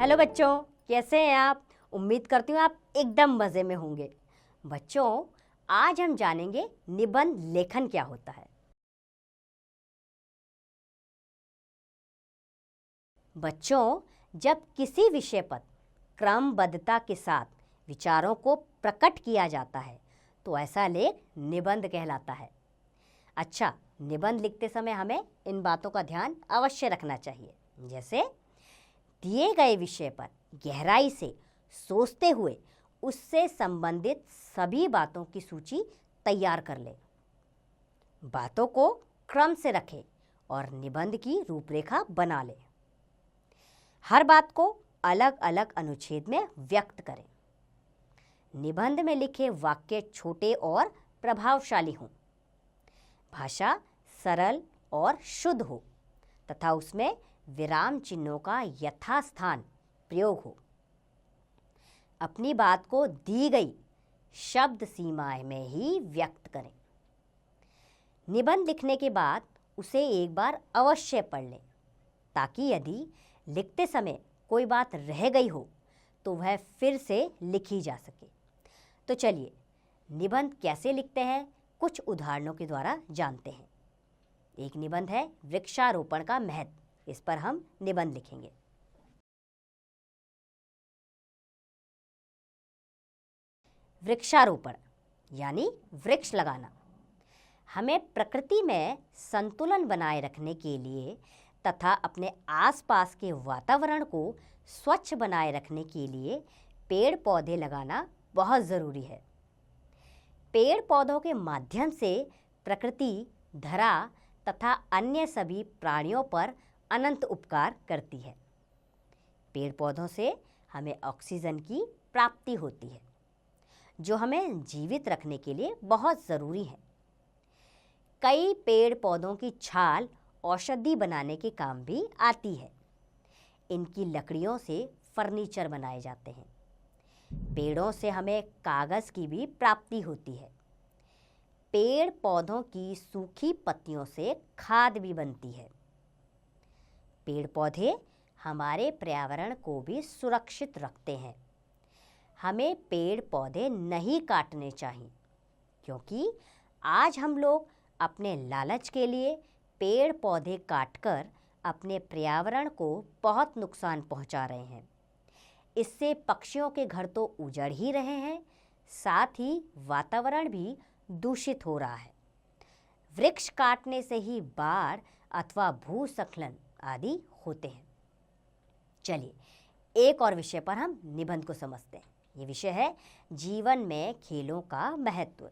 Hello बच्चों, कैसे हैं आप? उम्मीद करती हूँ आप एकदम मज़े में होंगे। बच्चों, आज हम जानेंगे निबंध लेखन क्या होता है। बच्चों, जब किसी विषय पर क्रमबद्धता के साथ विचारों को प्रकट किया जाता है तो ऐसा लेख निबंध कहलाता है। अच्छा, निबंध लिखते समय हमें इन बातों का ध्यान अवश्य रखना चाहिए। जैसे दिए गए विषय पर गहराई से सोचते हुए उससे संबंधित सभी बातों की सूची तैयार कर ले। बातों को क्रम से रखें और निबंध की रूपरेखा बना ले। हर बात को अलग अलग अनुच्छेद में व्यक्त करें। निबंध में लिखे वाक्य छोटे और प्रभावशाली हों। भाषा सरल और शुद्ध हो तथा उसमें विराम चिन्हों का यथास्थान प्रयोग हो। अपनी बात को दी गई शब्द सीमा में ही व्यक्त करें। निबंध लिखने के बाद उसे एक बार अवश्य पढ़ लें ताकि यदि लिखते समय कोई बात रह गई हो तो वह फिर से लिखी जा सके। तो चलिए निबंध कैसे लिखते हैं कुछ उदाहरणों के द्वारा जानते हैं। एक निबंध है वृक्षारोपण का महत्व। इस पर हम निबंध लिखेंगे। वृक्षारोपण यानी वृक्ष लगाना हमें प्रकृति में संतुलन बनाए रखने के लिए तथा अपने आसपास के वातावरण को स्वच्छ बनाए रखने के लिए पेड़ पौधे लगाना बहुत ज़रूरी है। पेड़ पौधों के माध्यम से प्रकृति, धरा तथा अन्य सभी प्राणियों पर अनंत उपकार करती है। पेड़ पौधों से हमें ऑक्सीजन की प्राप्ति होती है जो हमें जीवित रखने के लिए बहुत ज़रूरी है। कई पेड़ पौधों की छाल औषधि बनाने के काम भी आती है। इनकी लकड़ियों से फर्नीचर बनाए जाते हैं। पेड़ों से हमें कागज़ की भी प्राप्ति होती है। पेड़ पौधों की सूखी पत्तियों से खाद भी बनती है। पेड़ पौधे हमारे पर्यावरण को भी सुरक्षित रखते हैं। हमें पेड़ पौधे नहीं काटने चाहिए क्योंकि आज हम लोग अपने लालच के लिए पेड़ पौधे काटकर अपने पर्यावरण को बहुत नुकसान पहुंचा रहे हैं। इससे पक्षियों के घर तो उजड़ ही रहे हैं, साथ ही वातावरण भी दूषित हो रहा है। वृक्ष काटने से ही बाढ़ अथवा भूस्खलन आदि होते हैं। चलिए एक और विषय पर हम निबंध को समझते हैं। ये विषय है जीवन में खेलों का महत्व।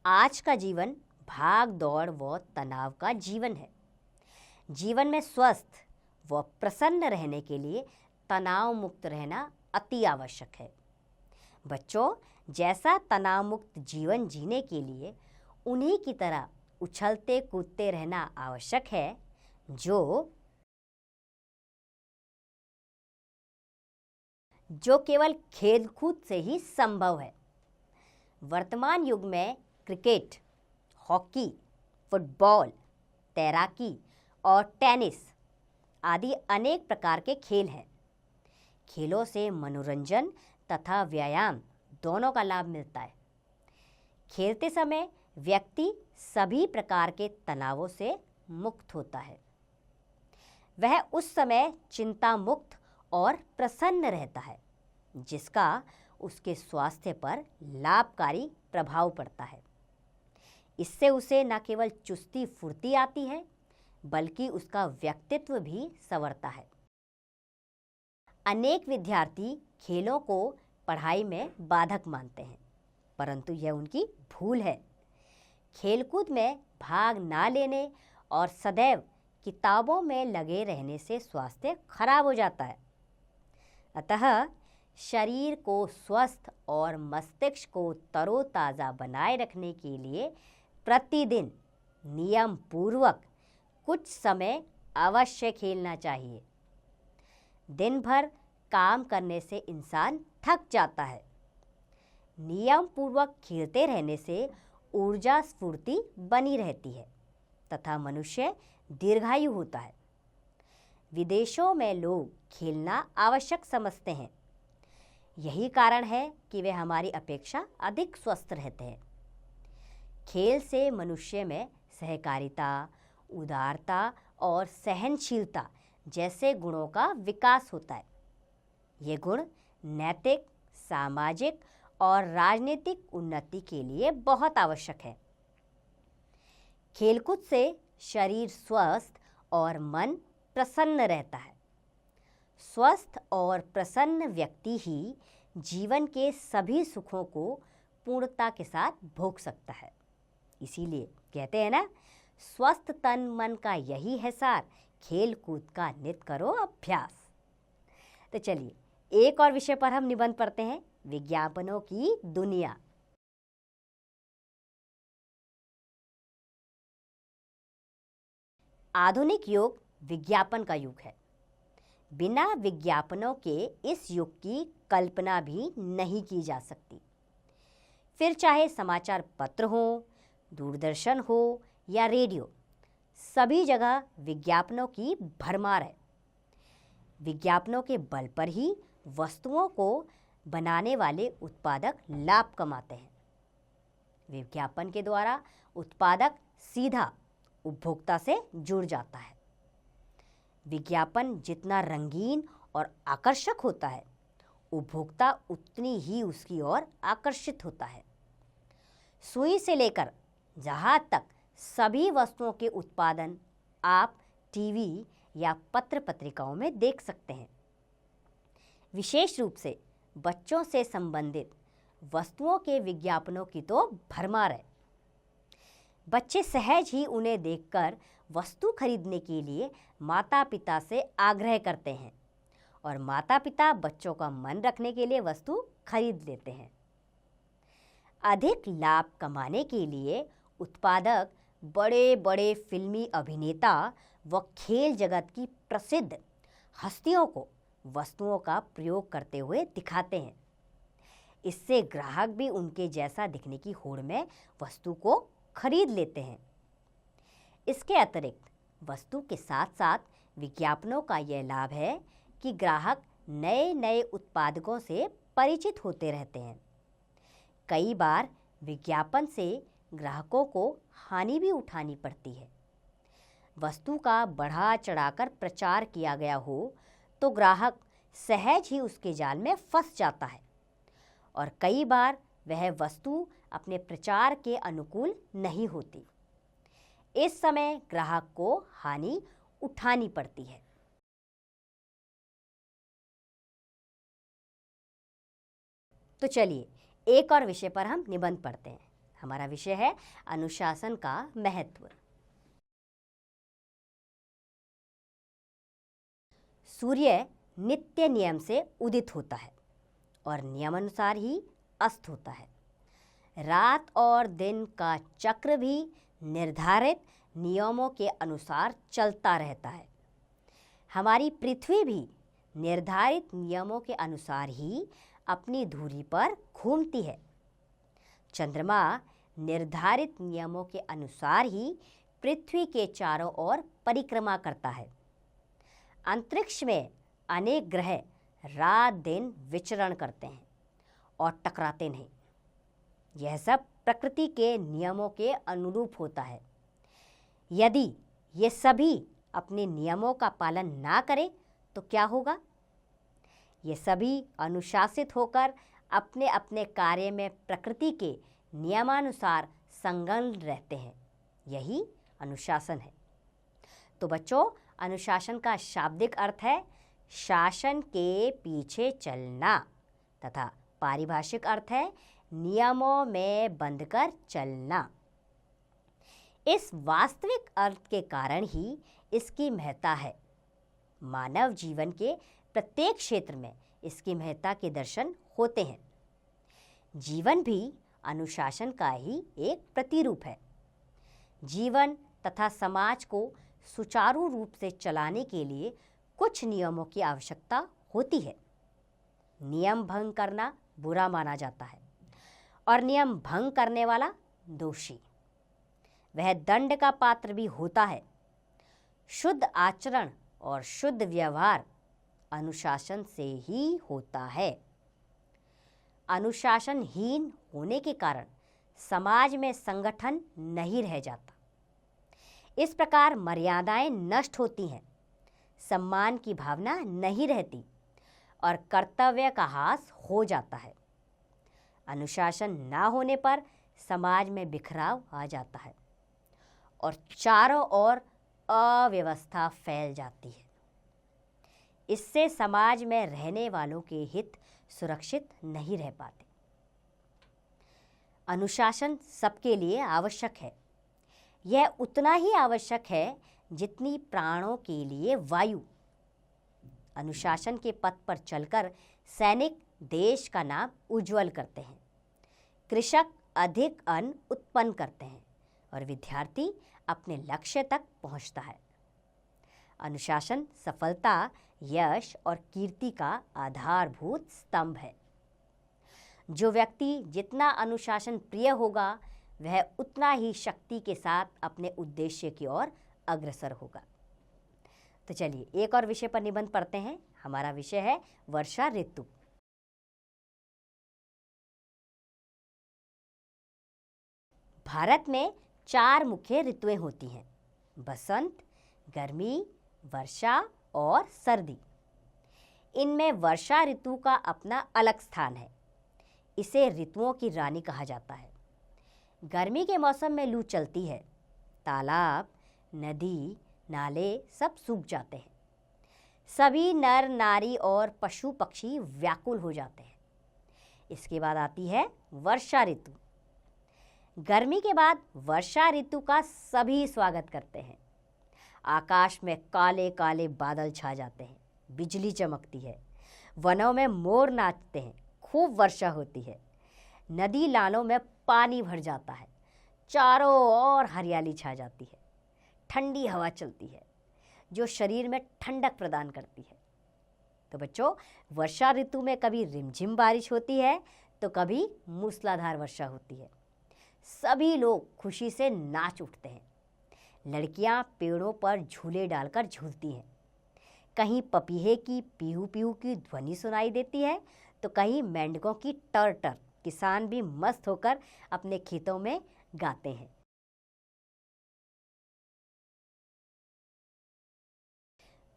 आज का जीवन भाग दौड़ व तनाव का जीवन है। जीवन में स्वस्थ व प्रसन्न रहने के लिए तनाव मुक्त रहना अति आवश्यक है। बच्चों, जैसा तनाव मुक्त जीवन जीने के लिए उन्हीं की तरह उछलते कूदते रहना आवश्यक है जो केवल खेल कूद से ही संभव है। वर्तमान युग में क्रिकेट, हॉकी, फुटबॉल, तैराकी और टेनिस आदि अनेक प्रकार के खेल हैं। खेलों से मनोरंजन तथा व्यायाम दोनों का लाभ मिलता है। खेलते समय व्यक्ति सभी प्रकार के तनावों से मुक्त होता है। वह उस समय चिंता मुक्त और प्रसन्न रहता है जिसका उसके स्वास्थ्य पर लाभकारी प्रभाव पड़ता है। इससे उसे न केवल चुस्ती फुर्ती आती है बल्कि उसका व्यक्तित्व भी संवरता है। अनेक विद्यार्थी खेलों को पढ़ाई में बाधक मानते हैं, परंतु यह उनकी भूल है। खेलकूद में भाग ना लेने और सदैव किताबों में लगे रहने से स्वास्थ्य खराब हो जाता है। अतः शरीर को स्वस्थ और मस्तिष्क को तरोताज़ा बनाए रखने के लिए प्रतिदिन नियम पूर्वक कुछ समय अवश्य खेलना चाहिए। दिन भर काम करने से इंसान थक जाता है। नियम पूर्वक खेलते रहने से ऊर्जा स्फूर्ति बनी रहती है। तथा मनुष्य दीर्घायु होता है। विदेशों में लोग खेलना आवश्यक समझते हैं। यही कारण है कि वे हमारी अपेक्षा अधिक स्वस्थ रहते हैं। खेल से मनुष्य में सहकारिता, उदारता और सहनशीलता जैसे गुणों का विकास होता है। ये गुण नैतिक, सामाजिक और राजनीतिक उन्नति के लिए बहुत आवश्यक है। खेलकूद से शरीर स्वस्थ और मन प्रसन्न रहता है। स्वस्थ और प्रसन्न व्यक्ति ही जीवन के सभी सुखों को पूर्णता के साथ भोग सकता है। इसीलिए कहते हैं ना, स्वस्थ तन मन का यही है सार, खेल कूद का नित करो अभ्यास। तो चलिए एक और विषय पर हम निबंध पढ़ते हैं, विज्ञापनों की दुनिया। आधुनिक युग विज्ञापन का युग है। बिना विज्ञापनों के इस युग की कल्पना भी नहीं की जा सकती। फिर चाहे समाचार पत्र हो, दूरदर्शन हो या रेडियो, सभी जगह विज्ञापनों की भरमार है। विज्ञापनों के बल पर ही वस्तुओं को बनाने वाले उत्पादक लाभ कमाते हैं। विज्ञापन के द्वारा उत्पादक सीधा उपभोक्ता से जुड़ जाता है। विज्ञापन जितना रंगीन और आकर्षक होता है, उपभोक्ता उतनी ही उसकी ओर आकर्षित होता है। सुई से लेकर जहां तक सभी वस्तुओं के उत्पादन आप टीवी या पत्र पत्रिकाओं में देख सकते हैं। विशेष रूप से बच्चों से संबंधित वस्तुओं के विज्ञापनों की तो भरमार है। बच्चे सहज ही उन्हें देखकर वस्तु खरीदने के लिए माता पिता से आग्रह करते हैं और माता पिता बच्चों का मन रखने के लिए वस्तु खरीद लेते हैं। अधिक लाभ कमाने के लिए उत्पादक बड़े बड़े फिल्मी अभिनेता व खेल जगत की प्रसिद्ध हस्तियों को वस्तुओं का प्रयोग करते हुए दिखाते हैं। इससे ग्राहक भी उनके जैसा दिखने की होड़ में वस्तु को खरीद लेते हैं। इसके अतिरिक्त वस्तु के साथ साथ विज्ञापनों का यह लाभ है कि ग्राहक नए नए उत्पादकों से परिचित होते रहते हैं। कई बार विज्ञापन से ग्राहकों को हानि भी उठानी पड़ती है। वस्तु का बढ़ा चढ़ाकर प्रचार किया गया हो तो ग्राहक सहज ही उसके जाल में फंस जाता है और कई बार वह वस्तु अपने प्रचार के अनुकूल नहीं होती। इस समय ग्राहक को हानि उठानी पड़ती है। तो चलिए एक और विषय पर हम निबंध पढ़ते हैं। हमारा विषय है अनुशासन का महत्व। सूर्य नित्य नियम से उदित होता है और नियमानुसार ही अस्त होता है। रात और दिन का चक्र भी निर्धारित नियमों के अनुसार चलता रहता है। हमारी पृथ्वी भी निर्धारित नियमों के अनुसार ही अपनी धुरी पर घूमती है। चंद्रमा निर्धारित नियमों के अनुसार ही पृथ्वी के चारों ओर परिक्रमा करता है। अंतरिक्ष में अनेक ग्रह रात दिन विचरण करते हैं और टकराते नहीं। यह सब प्रकृति के नियमों के अनुरूप होता है। यदि ये सभी अपने नियमों का पालन ना करें तो क्या होगा? ये सभी अनुशासित होकर अपने अपने कार्य में प्रकृति के नियमानुसार संलग्न रहते हैं। यही अनुशासन है। तो बच्चों, अनुशासन का शाब्दिक अर्थ है शासन के पीछे चलना तथा पारिभाषिक अर्थ है नियमों में बंधकर चलना। इस वास्तविक अर्थ के कारण ही इसकी महत्ता है। मानव जीवन के प्रत्येक क्षेत्र में इसकी महत्ता के दर्शन होते हैं। जीवन भी अनुशासन का ही एक प्रतिरूप है। जीवन तथा समाज को सुचारू रूप से चलाने के लिए कुछ नियमों की आवश्यकता होती है। नियम भंग करना बुरा माना जाता है और नियम भंग करने वाला दोषी। वह दंड का पात्र भी होता है। शुद्ध आचरण और शुद्ध व्यवहार अनुशासन से ही होता है। अनुशासनहीन होने के कारण समाज में संगठन नहीं रह जाता। इस प्रकार मर्यादाएं नष्ट होती हैं, सम्मान की भावना नहीं रहती और कर्तव्य का ह्रास हो जाता है। अनुशासन ना होने पर समाज में बिखराव आ जाता है और चारों ओर अव्यवस्था फैल जाती है। इससे समाज में रहने वालों के हित सुरक्षित नहीं रह पाते। अनुशासन सबके लिए आवश्यक है। यह उतना ही आवश्यक है जितनी प्राणों के लिए वायु। अनुशासन के पथ पर चलकर सैनिक देश का नाम उज्जवल करते हैं, कृषक अधिक अन्न उत्पन्न करते हैं और विद्यार्थी अपने लक्ष्य तक पहुंचता है। अनुशासन सफलता, यश और कीर्ति का आधारभूत स्तंभ है। जो व्यक्ति जितना अनुशासन प्रिय होगा, वह उतना ही शक्ति के साथ अपने उद्देश्य की ओर अग्रसर होगा। तो चलिए एक और विषय पर निबंध पढ़ते हैं। हमारा विषय है वर्षा ऋतु। भारत में 4 मुख्य ऋतुएं होती हैं: बसंत, गर्मी, वर्षा और सर्दी। इनमें वर्षा ऋतु का अपना अलग स्थान है। इसे ऋतुओं की रानी कहा जाता है। गर्मी के मौसम में लू चलती है, तालाब, नदी, नाले सब सूख जाते हैं। सभी नर नारी और पशु पक्षी व्याकुल हो जाते हैं। इसके बाद आती है वर्षा ऋतु। गर्मी के बाद वर्षा ऋतु का सभी स्वागत करते हैं। आकाश में काले काले बादल छा जाते हैं, बिजली चमकती है, वनों में मोर नाचते हैं, खूब वर्षा होती है, नदी नालों में पानी भर जाता है, चारों ओर हरियाली छा जाती है, ठंडी हवा चलती है जो शरीर में ठंडक प्रदान करती है। तो बच्चों, वर्षा ऋतु में कभी रिमझिम बारिश होती है तो कभी मूसलाधार वर्षा होती है। सभी लोग खुशी से नाच उठते हैं। लड़कियां पेड़ों पर झूले डालकर झूलती हैं। कहीं पपीहे की पीहू पीहू की ध्वनि सुनाई देती है तो कहीं मेंढकों की टर टर। किसान भी मस्त होकर अपने खेतों में गाते हैं।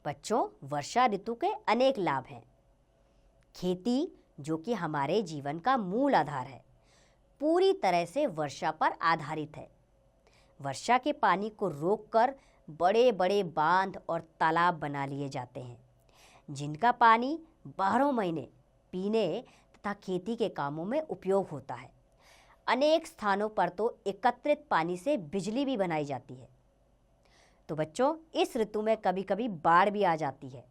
बच्चों, वर्षा ऋतु के अनेक लाभ हैं। खेती, जो कि हमारे जीवन का मूल आधार है, पूरी तरह से वर्षा पर आधारित है। वर्षा के पानी को रोककर बड़े बड़े बांध और तालाब बना लिए जाते हैं, जिनका पानी 12 महीने पीने तथा खेती के कामों में उपयोग होता है। अनेक स्थानों पर तो एकत्रित पानी से बिजली भी बनाई जाती है। तो बच्चों, इस ऋतु में कभी कभी बाढ़ भी आ जाती है,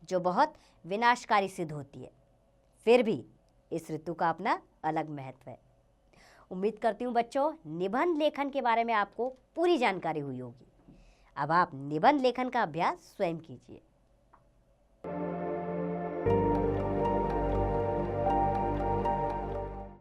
जो बहुत विनाशकारी सिद्ध होती है। फिर भी इस ऋतु का अपना अलग महत्व है। उम्मीद करती हूँ बच्चों, निबंध लेखन के बारे में आपको पूरी जानकारी हुई होगी। अब आप निबंध लेखन का अभ्यास स्वयं कीजिए।